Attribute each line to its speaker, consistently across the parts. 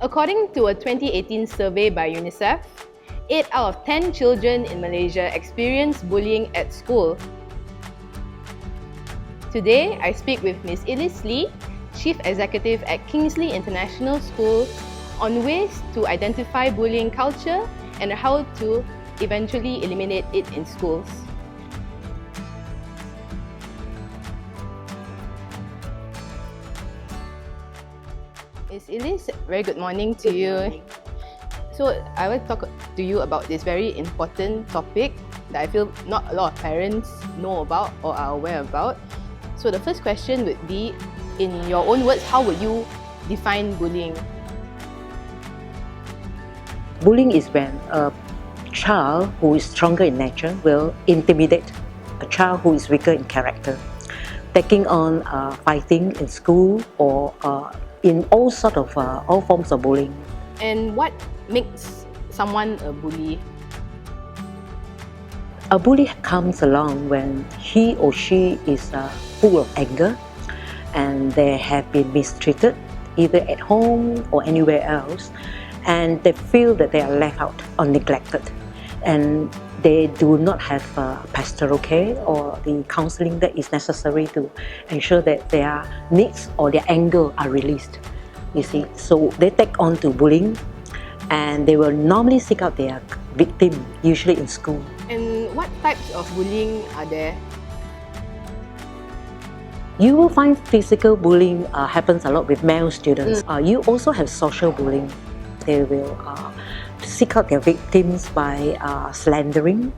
Speaker 1: According to a 2018 survey by UNICEF, 8 out of 10 children in Malaysia experience bullying at school. Today, I speak with Ms. Ellis Lee, Chief Executive at Kingsley International School, on ways to identify bullying culture and how to eventually eliminate it in schools. Ms. Ellis, very good morning to you. So I will talk to you about this very important topic that I feel not a lot of parents know about or are aware about. So the first question would be, in your own words, how would you define bullying?
Speaker 2: Bullying is when a child who is stronger in nature will intimidate a child who is weaker in character, taking on fighting in school or in all forms of bullying.
Speaker 1: And what makes someone a bully?
Speaker 2: A bully comes along when he or she is full of anger and they have been mistreated either at home or anywhere else, and they feel that they are left out or neglected, and they do not have pastoral care or the counseling that is necessary to ensure that their needs or their anger are released. You see, so they take on to bullying, and they will normally seek out their victim, usually in school.
Speaker 1: And what types of bullying are there?
Speaker 2: You will find physical bullying happens a lot with male students. You also have social bullying. They will seek out their victims by slandering,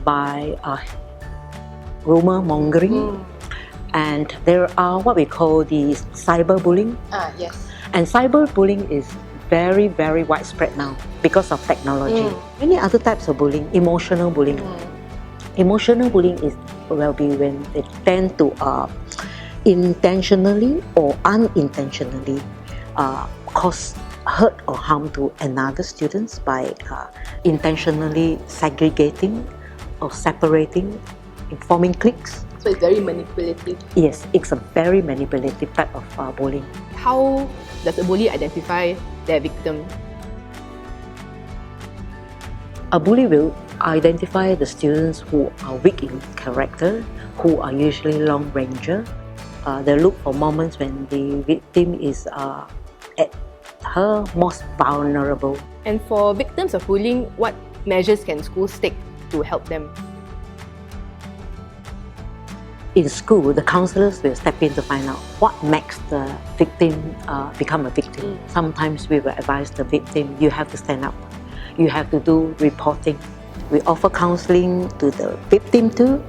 Speaker 2: by rumor mongering, and there are what we call the cyberbullying.
Speaker 1: Yes.
Speaker 2: And cyberbullying is very, very widespread now because of technology. Many other types of bullying, emotional bullying. Emotional bullying will be when they tend to intentionally or unintentionally cause hurt or harm to another students by intentionally segregating or separating, forming cliques.
Speaker 1: So it's very manipulative.
Speaker 2: Yes, it's a very manipulative type of bullying.
Speaker 1: How does a bully identify their victim?
Speaker 2: A bully will identify the students who are weak in character, who are usually long ranger. They look for moments when the victim is at her most vulnerable.
Speaker 1: And for victims of bullying, what measures can schools take to help them?
Speaker 2: In school, the counselors will step in to find out what makes the victim become a victim. Sometimes we will advise the victim, you have to stand up. You have to do reporting. We offer counseling to the victim too.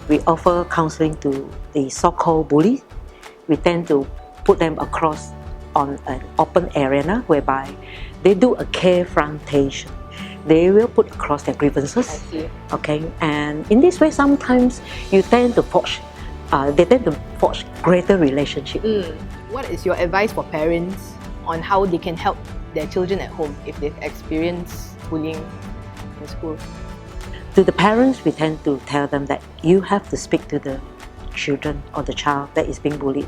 Speaker 2: We offer counseling to the so-called bullies. We tend to put them across on an open arena whereby they do a confrontation. They will put across their grievances.
Speaker 1: I see.
Speaker 2: Okay, and in this way, sometimes they tend to forge greater relationship.
Speaker 1: What is your advice for parents on how they can help their children at home if they've experienced bullying in school?
Speaker 2: To the parents, we tend to tell them that you have to speak to the children or the child that is being bullied.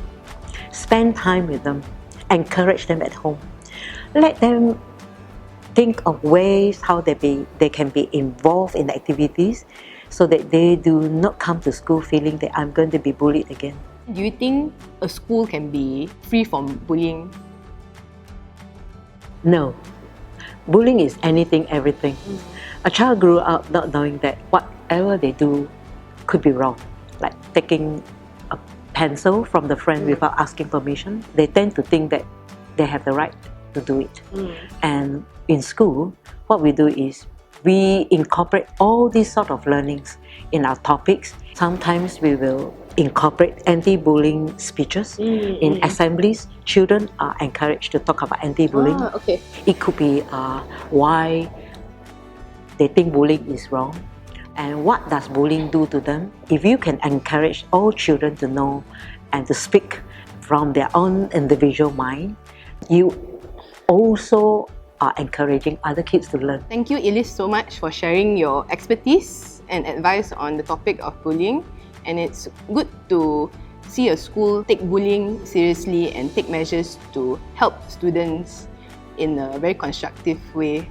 Speaker 2: Spend time with them, encourage them at home. Let them think of ways how they can be involved in the activities so that they do not come to school feeling that I'm going to be bullied again.
Speaker 1: Do you think a school can be free from bullying?
Speaker 2: No. Bullying is anything, everything. A child grew up not knowing that whatever they do could be wrong, like taking a pencil from the friend without asking permission. They tend to think that they have the right to do it. And in school, what we do is we incorporate all these sort of learnings in our topics. Sometimes we will incorporate anti-bullying speeches. In assemblies, children are encouraged to talk about anti-bullying.
Speaker 1: Okay.
Speaker 2: It could be why they think bullying is wrong and what does bullying do to them. If you can encourage all children to know and to speak from their own individual mind, you also are encouraging other kids to learn.
Speaker 1: Thank you, Ellis, so much for sharing your expertise and advice on the topic of bullying. And it's good to see a school take bullying seriously and take measures to help students in a very constructive way.